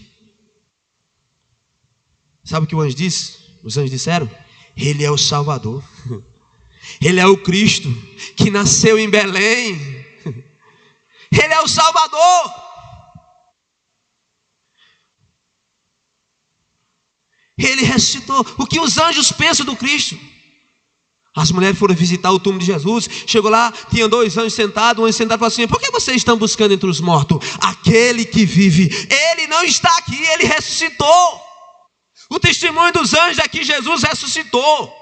Sabe o que o anjo disse? Os anjos disseram? Ele é o Salvador. Ele é o Cristo que nasceu em Belém. Ele é o Salvador. Ele ressuscitou. O que os anjos pensam do Cristo? As mulheres foram visitar o túmulo de Jesus. Chegou lá, tinha 2 anjos sentados. Um anjo sentado falou assim, por que vocês estão buscando entre os mortos aquele que vive? Ele não está aqui, ele ressuscitou. O testemunho dos anjos é que Jesus ressuscitou.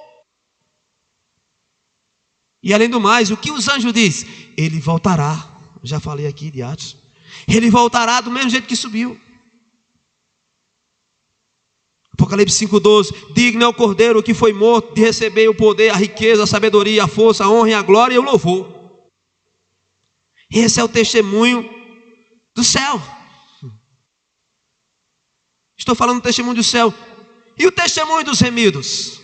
E além do mais, o que os anjos dizem? Ele voltará. Já falei aqui de Atos. Ele voltará do mesmo jeito que subiu. Apocalipse 5,12. Digno é o Cordeiro que foi morto de receber o poder, a riqueza, a sabedoria, a força, a honra e a glória e o louvor. Esse é o testemunho do céu. Estou falando do testemunho do céu. E o testemunho dos remidos,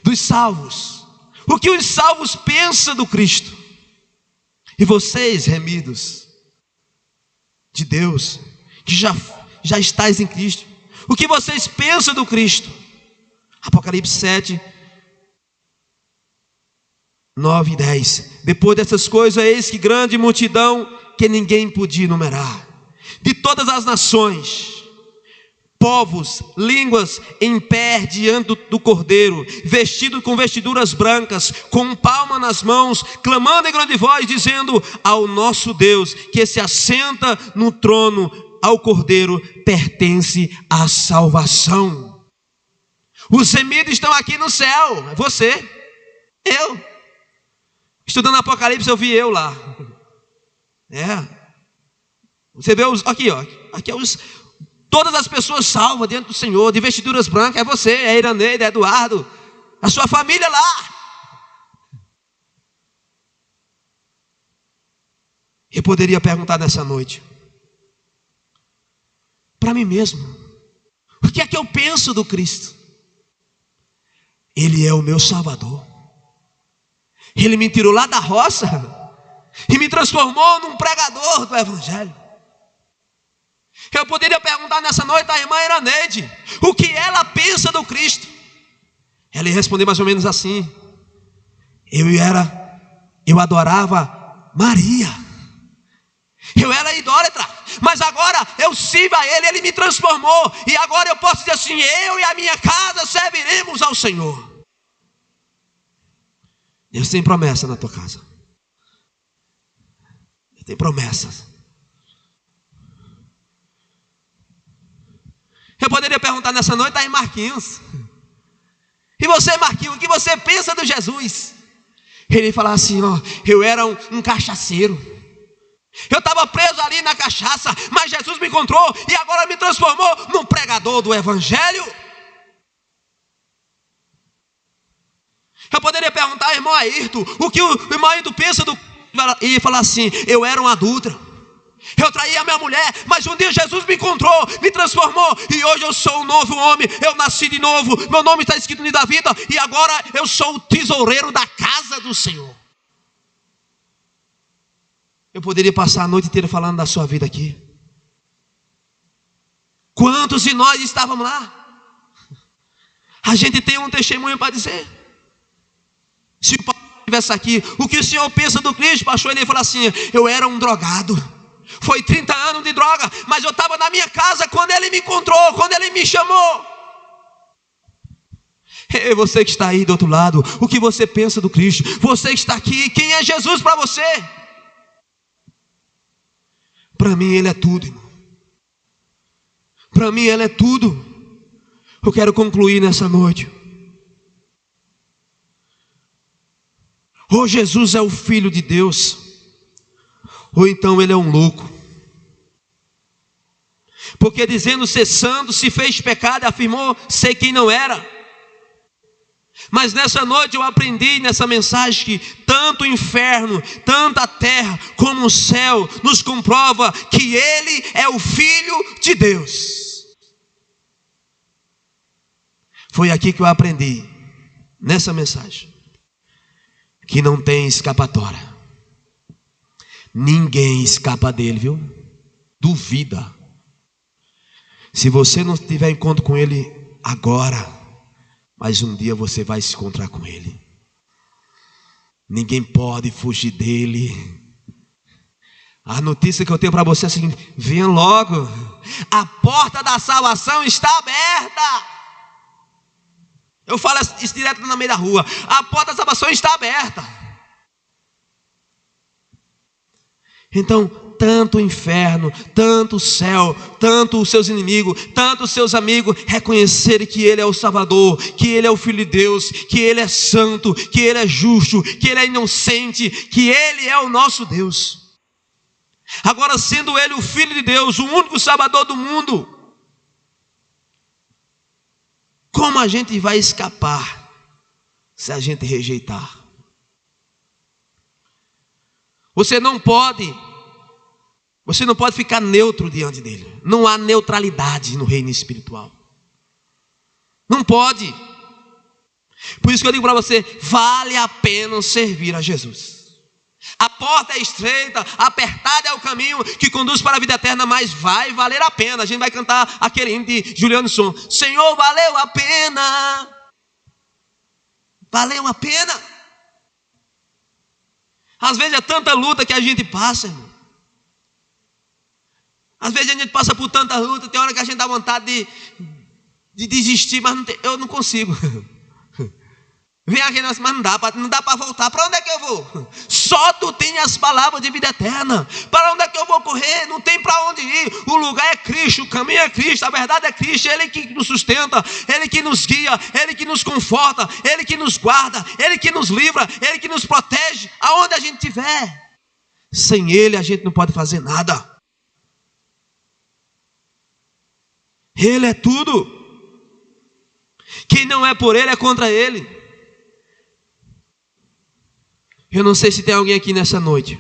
dos salvos. O que os salvos pensam do Cristo? E vocês, remidos de Deus, que já estáis em Cristo, o que vocês pensam do Cristo? Apocalipse 7, 9 e 10. Depois dessas coisas, eis que grande multidão que ninguém podia numerar, de todas as nações, povos, línguas, em pé diante do Cordeiro, vestido com vestiduras brancas, com palma nas mãos, clamando em grande voz, dizendo: ao nosso Deus, que se assenta no trono, ao Cordeiro pertence a salvação. Os remidos estão aqui no céu. É você, eu. Estudando Apocalipse, eu vi eu lá. Você vê os aqui, ó. Aqui é todas as pessoas salvas diante do Senhor, de vestiduras brancas. É você, é Iraneida, é Eduardo, a sua família lá. Eu poderia perguntar nessa noite para mim mesmo: o que é que eu penso do Cristo? Ele é o meu Salvador. Ele me tirou lá da roça e me transformou num pregador do Evangelho. Eu poderia perguntar nessa noite à irmã Iraneide o que ela pensa do Cristo. Ela ia responder mais ou menos assim: eu adorava Maria, eu era idólatra, mas agora eu sirvo a Ele, Ele me transformou, e agora eu posso dizer assim: eu e a minha casa serviremos ao Senhor. Deus tem promessa na tua casa. Deus tem promessas. Eu poderia perguntar nessa noite aí, Marquinhos: e você, Marquinhos, o que você pensa do Jesus? Ele falar assim: ó, eu era um cachaceiro, eu estava preso ali na cachaça, mas Jesus me encontrou e agora me transformou num pregador do Evangelho. Eu poderia perguntar ao irmão Ayrton o que o irmão Ayrton pensa do... E falar assim: eu era um adúltero, eu traía a minha mulher, mas um dia Jesus me encontrou, me transformou, e hoje eu sou um novo homem, eu nasci de novo, meu nome está escrito no livro da vida, e agora eu sou o tesoureiro da casa do Senhor. Eu poderia passar a noite inteira falando da sua vida aqui. Quantos de nós estávamos lá? A gente tem um testemunho para dizer. Se o pastor estivesse aqui: o que o senhor pensa do Cristo, pastor? Ele ia falar assim: eu era um drogado, foi 30 anos de droga, mas eu estava na minha casa quando Ele me encontrou, quando Ele me chamou. E você que está aí do outro lado, o que você pensa do Cristo? Você que está aqui, quem é Jesus para você? Para mim Ele é tudo, irmão. Para mim Ele é tudo. Eu quero concluir nessa noite. Ou Jesus é o Filho de Deus, ou então Ele é um louco. Porque dizendo ser santo, se fez pecado e afirmou ser quem não era. Mas nessa noite eu aprendi nessa mensagem que tanto o inferno, tanto a terra como o céu nos comprova que Ele é o Filho de Deus. Foi aqui que eu aprendi, nessa mensagem, que não tem escapatória. Ninguém escapa dele, viu? Duvida. Se você não tiver encontro com Ele agora, mas um dia você vai se encontrar com Ele. Ninguém pode fugir dele. A notícia que eu tenho para você é a seguinte: venha logo, a porta da salvação está aberta. Eu falo isso direto no meio da rua: a porta da salvação está aberta. Então, tanto o inferno, tanto o céu, tanto os seus inimigos, tanto os seus amigos, reconhecerem que Ele é o Salvador, que Ele é o Filho de Deus, que Ele é santo, que Ele é justo, que Ele é inocente, que Ele é o nosso Deus. Agora, sendo Ele o Filho de Deus, o único Salvador do mundo, como a gente vai escapar se a gente rejeitar? Você não pode ficar neutro diante dele. Não há neutralidade no reino espiritual. Não pode. Por isso que eu digo para você, vale a pena servir a Jesus. A porta é estreita, apertada é o caminho que conduz para a vida eterna, mas vai valer a pena. A gente vai cantar aquele hino de Juliano Som. Senhor, valeu a pena. Valeu a pena. Às vezes é tanta luta que a gente passa, irmão. Às vezes a gente passa por tanta luta, tem hora que a gente dá vontade de desistir, mas eu não consigo. Vem aqui, mas não dá para voltar. Para onde é que eu vou? Só tu tem as palavras de vida eterna. Para onde é que eu vou correr? Não tem para onde ir. O lugar é Cristo, o caminho é Cristo, a verdade é Cristo. Ele que nos sustenta, Ele que nos guia, Ele que nos conforta, Ele que nos guarda, Ele que nos livra, Ele que nos protege, aonde a gente estiver. Sem Ele a gente não pode fazer nada. Ele é tudo. Quem não é por Ele é contra Ele. Eu não sei se tem alguém aqui nessa noite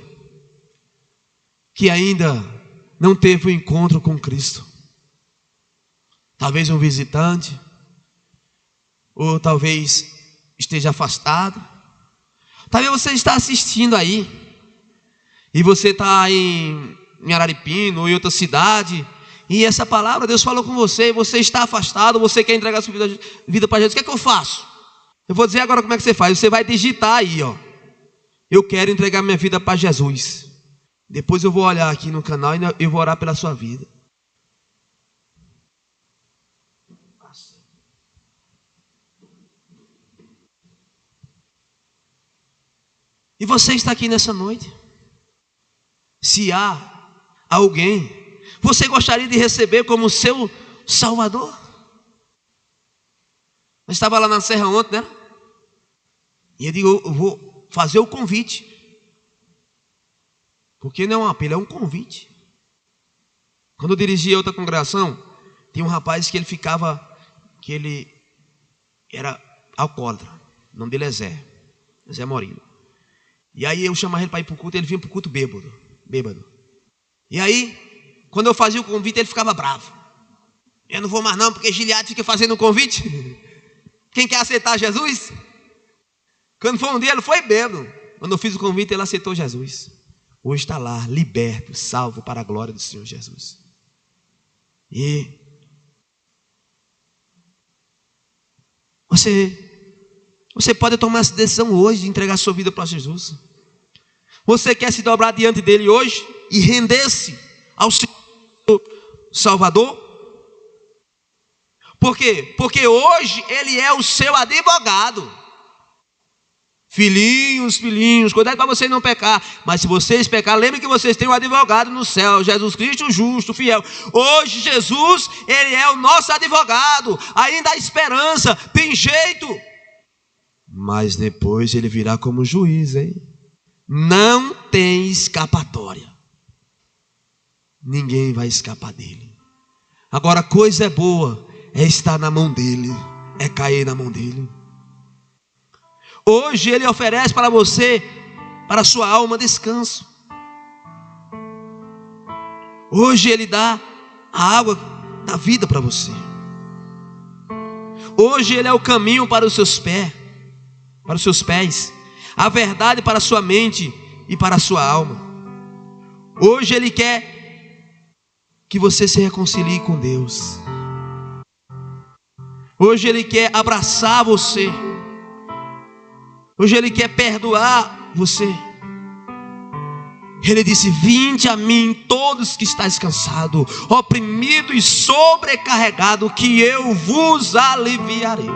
que ainda não teve um encontro com Cristo. Talvez um visitante, ou talvez esteja afastado. Talvez você está assistindo aí, e você está em Araripina ou em outra cidade, e essa palavra Deus falou com você, e você está afastado, você quer entregar sua vida para Jesus. O que é que eu faço? Eu vou dizer agora como é que você faz. Você vai digitar aí, ó. Eu quero entregar minha vida para Jesus. Depois eu vou olhar aqui no canal e eu vou orar pela sua vida. E você está aqui nessa noite? Se há alguém, você gostaria de receber como seu Salvador? Eu estava lá na Serra ontem, né? E eu digo, eu vou fazer o convite. Porque não é um apelo, é um convite. Quando eu dirigia outra congregação, tinha um rapaz que ele era alcoólatra. O nome dele é Zé Morino. E aí eu chamava ele para ir para o culto, ele vinha para o culto bêbado. E aí, quando eu fazia o convite, ele ficava bravo. Eu não vou mais não, porque Gileade fica fazendo o convite. Quem quer aceitar Jesus? Quando foi um dia, ele foi bêbado. Quando eu fiz o convite, ele aceitou Jesus. Hoje está lá, liberto, salvo para a glória do Senhor Jesus. E você pode tomar essa decisão hoje de entregar sua vida para Jesus. Você quer se dobrar diante dele hoje e render-se ao Senhor Salvador? Por quê? Porque hoje ele é o seu advogado. Filhinhos, cuidado para vocês não pecar. Mas se vocês pecarem, lembrem que vocês têm um advogado no céu, Jesus Cristo, o justo, fiel. Hoje Jesus, Ele é o nosso advogado. Ainda há esperança, tem jeito. Mas depois Ele virá como juiz, hein? Não tem escapatória. Ninguém vai escapar dele. Agora, coisa é boa é estar na mão dele, é cair na mão dele. Hoje Ele oferece para você, para a sua alma, descanso. Hoje Ele dá a água da vida para você. Hoje Ele é o caminho para os seus pés, a verdade para a sua mente e para a sua alma. Hoje Ele quer que você se reconcilie com Deus. Hoje Ele quer abraçar você. Hoje Ele quer perdoar você. Ele disse: vinde a mim todos que estáis cansados, oprimido e sobrecarregado, que eu vos aliviarei.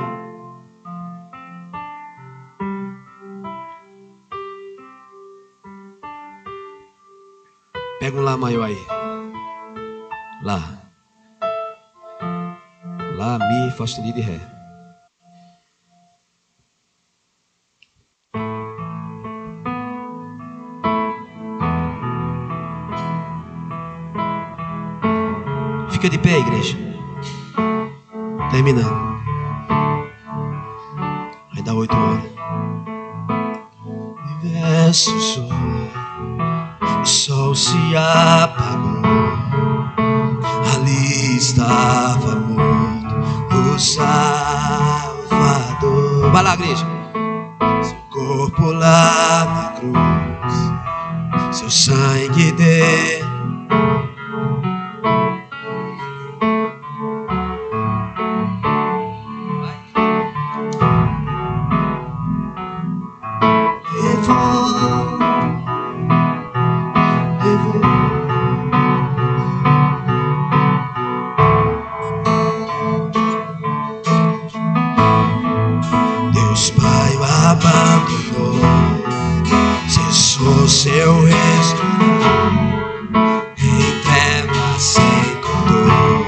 Pega um Lá maior aí. Lá, Mi, Fá sustenido e Ré. Fica de pé, igreja. Terminando. Vai dar 8 horas. Universo solar, o sol se apagou. Ali estava morto o Salvador. Vai lá, igreja. Seu corpo lá na cruz, seu sangue derramado. Deus Pai o abandonou, cessou seu resto, em trevas se encontrou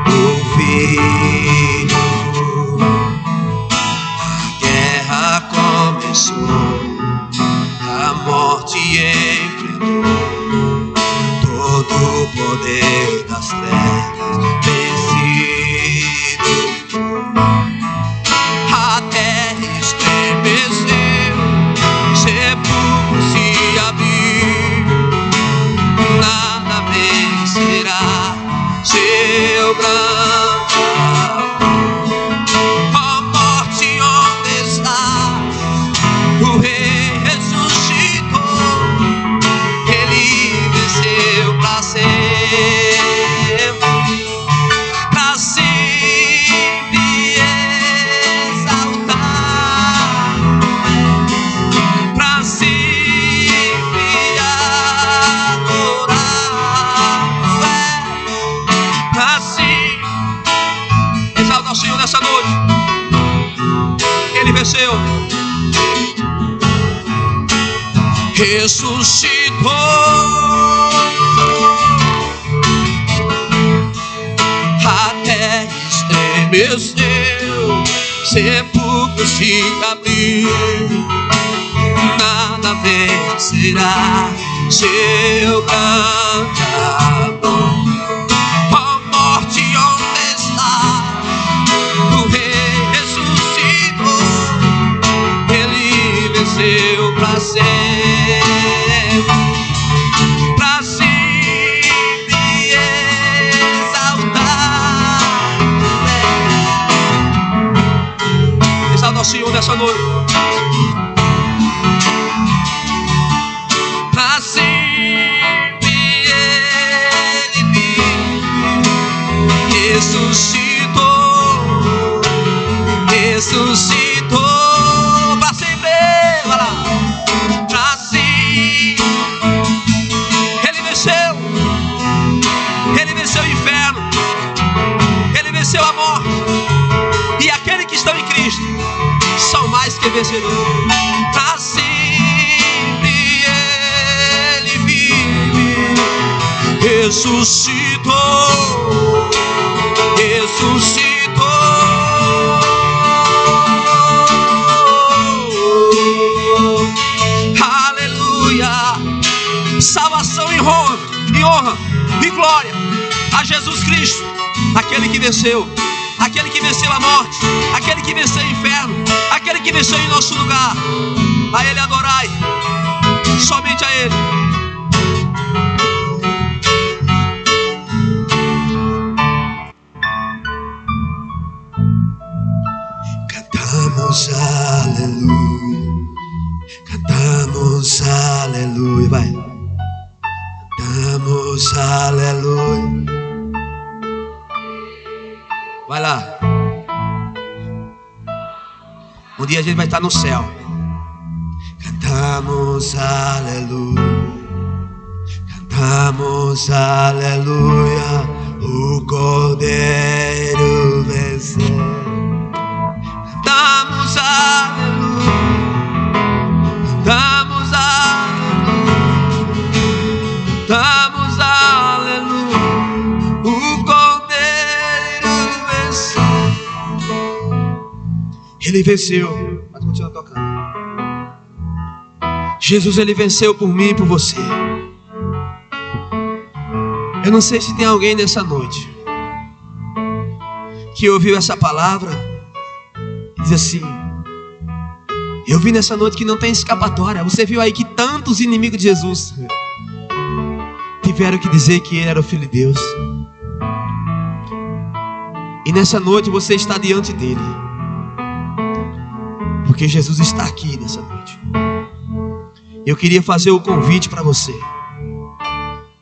o Filho. A guerra começou, a morte enfrentou, todo o poder das trevas vencido. A terra estremeceu, sepulcro se abriu, nada vencerá seu grande amor. Ó morte, onde estás? O Rei ressuscitou, Ele venceu pra sempre, pra sempre exaltar, pra sempre adorar, pra sempre. Exalta o Senhor nessa noite. Ele venceu, ressuscitou. A terra estremeceu, sepulcro se abriu, nada vencerá seu grande amor. Ó morte, onde está? O Rei ressuscitou, Ele venceu pra sempre, pra sempre exaltar. Exalta o Senhor nessa noite. Pra sempre Ele vive, ressuscitou, ressuscitou pra sempre. Vai lá. Pra sempre Ele venceu, Ele venceu o inferno, Ele venceu a morte. E aqueles que estão em Cristo são mais que vencedores. Pra sempre Ele vive, ressuscitou, ressuscitou. Aleluia. Salvação e honra e glória a Jesus Cristo, aquele que venceu, aquele que venceu a morte, aquele que venceu o inferno, aquele que venceu em nosso lugar. A Ele adorai, somente a Ele. Cantamos aleluia, cantamos aleluia, vai. Cantamos aleluia. Vai lá. Um dia a gente vai estar no céu. Cantamos aleluia, cantamos aleluia. O Cordeiro venceu. Cantamos aleluia, cantamos aleluia, cantamos aleluia. O Cordeiro venceu. Ele venceu. Mas continua tocando. Jesus, Ele venceu por mim e por você. Eu não sei se tem alguém nessa noite que ouviu essa palavra, diz assim: eu vi nessa noite que não tem escapatória. Você viu aí que tantos inimigos de Jesus tiveram que dizer que ele era o Filho de Deus. E nessa noite você está diante dele, porque Jesus está aqui nessa noite. Eu queria fazer o convite para você.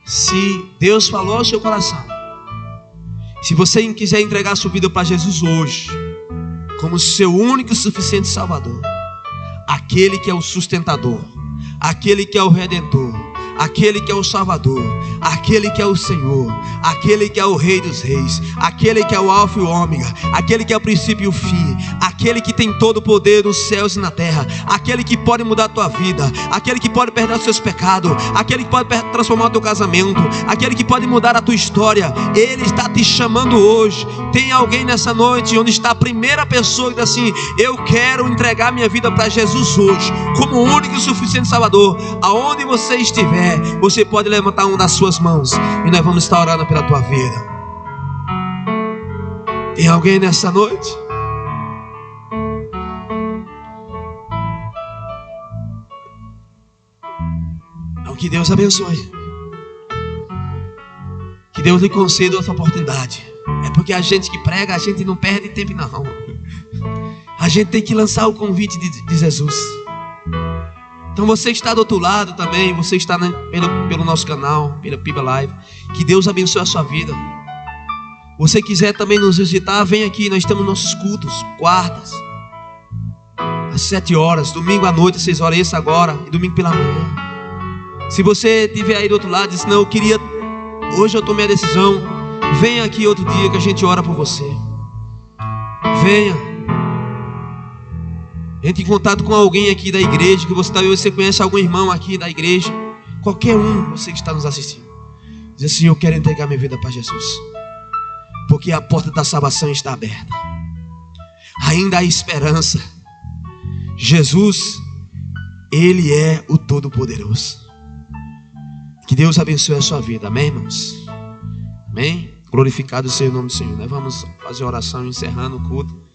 Se Deus falou ao seu coração, se você quiser entregar a sua vida para Jesus hoje, como seu único e suficiente Salvador, aquele que é o sustentador, aquele que é o Redentor, aquele que é o Salvador, aquele que é o Senhor, aquele que é o Rei dos Reis, aquele que é o Alfa e o Ômega, aquele que é o princípio e o fim, aquele que tem todo o poder nos céus e na terra, aquele que pode mudar a tua vida, aquele que pode perdoar os seus pecados, aquele que pode transformar o teu casamento, aquele que pode mudar a tua história. Ele está te chamando hoje. Tem alguém nessa noite onde está a primeira pessoa que diz assim: eu quero entregar minha vida para Jesus hoje, como o único e suficiente Salvador. Aonde você estiver, você pode levantar uma das suas mãos e nós vamos estar orando pela tua vida. Tem alguém nessa noite? Então que Deus abençoe, que Deus lhe conceda essa oportunidade. É porque a gente que prega, a gente não perde tempo não. A gente tem que lançar o convite de Jesus. Então você está do outro lado também, você está pelo nosso canal, pela Piba Live. Que Deus abençoe a sua vida. Você quiser também nos visitar, vem aqui. Nós temos nossos cultos, quartas, às 7 horas, domingo à noite, às 6 horas, esse agora, e domingo pela manhã. Se você estiver aí do outro lado e diz: não, eu queria, hoje eu tomei a decisão, venha aqui outro dia que a gente ora por você. Venha. Entre em contato com alguém aqui da igreja, que você conhece algum irmão aqui da igreja, qualquer um, você que está nos assistindo. Diz assim: eu quero entregar minha vida para Jesus, porque a porta da salvação está aberta. Ainda há esperança. Jesus, Ele é o Todo-Poderoso. Que Deus abençoe a sua vida, amém, irmãos? Amém? Glorificado seja o nome do Senhor. Nós vamos fazer a oração encerrando o culto.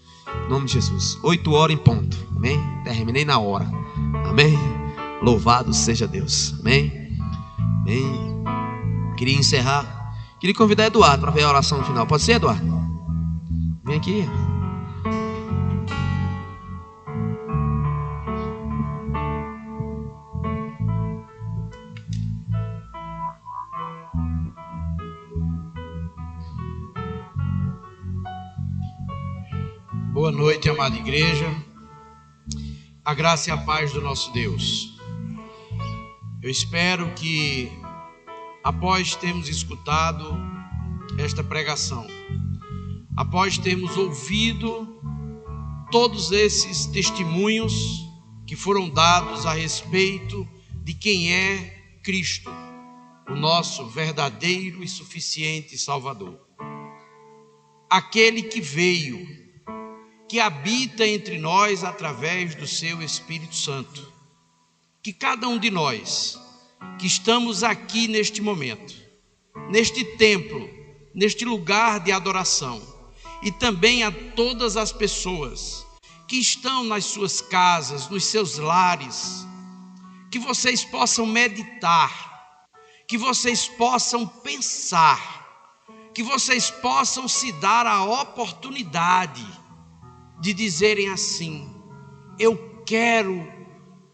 Em nome de Jesus, 8 horas em ponto, amém? Terminei na hora, amém? Louvado seja Deus, amém? Amém. Queria encerrar, queria convidar Eduardo para ver a oração no final. Pode ser, Eduardo? Vem aqui. Boa noite, amada igreja. A graça e a paz do nosso Deus. Eu espero que, após termos escutado esta pregação, após termos ouvido todos esses testemunhos que foram dados a respeito de quem é Cristo, o nosso verdadeiro e suficiente Salvador, aquele que veio, que habita entre nós através do seu Espírito Santo, que cada um de nós que estamos aqui neste momento, neste templo, neste lugar de adoração, e também a todas as pessoas que estão nas suas casas, nos seus lares, que vocês possam meditar, que vocês possam pensar, que vocês possam se dar a oportunidade de dizerem assim: eu quero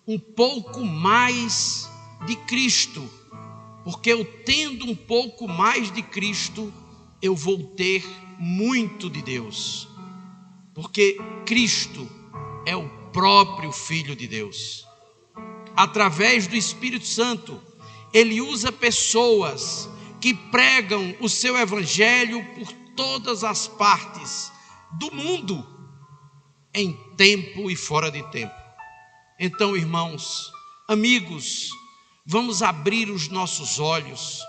um pouco mais de Cristo, porque eu tendo um pouco mais de Cristo, eu vou ter muito de Deus, porque Cristo é o próprio Filho de Deus. Através do Espírito Santo, Ele usa pessoas que pregam o seu evangelho por todas as partes do mundo, em tempo e fora de tempo. Então, irmãos, amigos, vamos abrir os nossos olhos,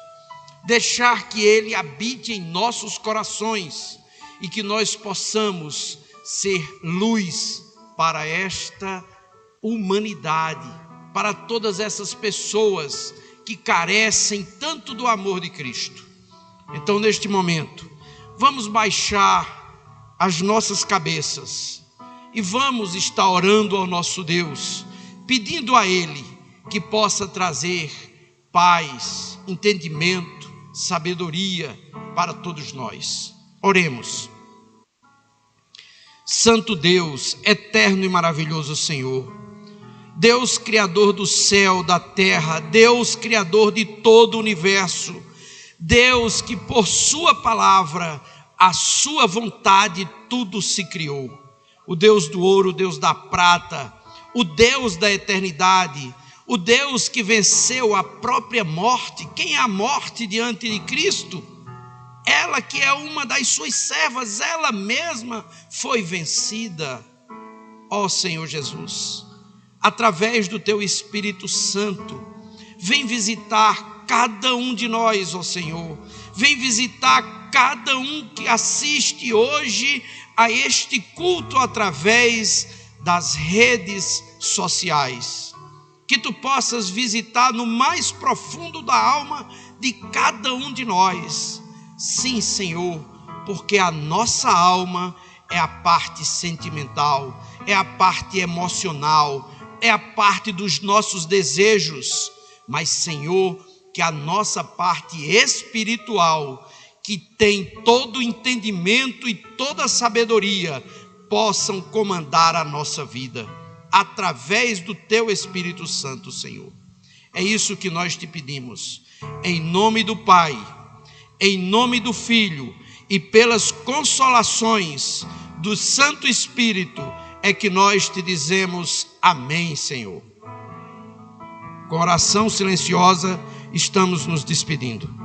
deixar que Ele habite em nossos corações e que nós possamos ser luz para esta humanidade, para todas essas pessoas que carecem tanto do amor de Cristo. Então, neste momento, vamos baixar as nossas cabeças e vamos estar orando ao nosso Deus, pedindo a Ele que possa trazer paz, entendimento, sabedoria para todos nós. Oremos. Santo Deus, eterno e maravilhoso Senhor, Deus criador do céu, da terra, Deus criador de todo o universo, Deus que por sua palavra, a sua vontade, tudo se criou. O Deus do ouro, o Deus da prata, o Deus da eternidade, o Deus que venceu a própria morte. Quem é a morte diante de Cristo? Ela que é uma das suas servas, ela mesma foi vencida. Ó Senhor Jesus, através do teu Espírito Santo, vem visitar cada um de nós, ó Senhor. Vem visitar cada um que assiste hoje a este culto através das redes sociais. Que tu possas visitar no mais profundo da alma de cada um de nós. Sim, Senhor, porque a nossa alma é a parte sentimental, é a parte emocional, é a parte dos nossos desejos. Mas, Senhor, que a nossa parte espiritual, que tem todo o entendimento e toda a sabedoria, possam comandar a nossa vida, através do teu Espírito Santo, Senhor. É isso que nós te pedimos, em nome do Pai, em nome do Filho e pelas consolações do Santo Espírito, é que nós te dizemos amém, Senhor. Com oração silenciosa, estamos nos despedindo.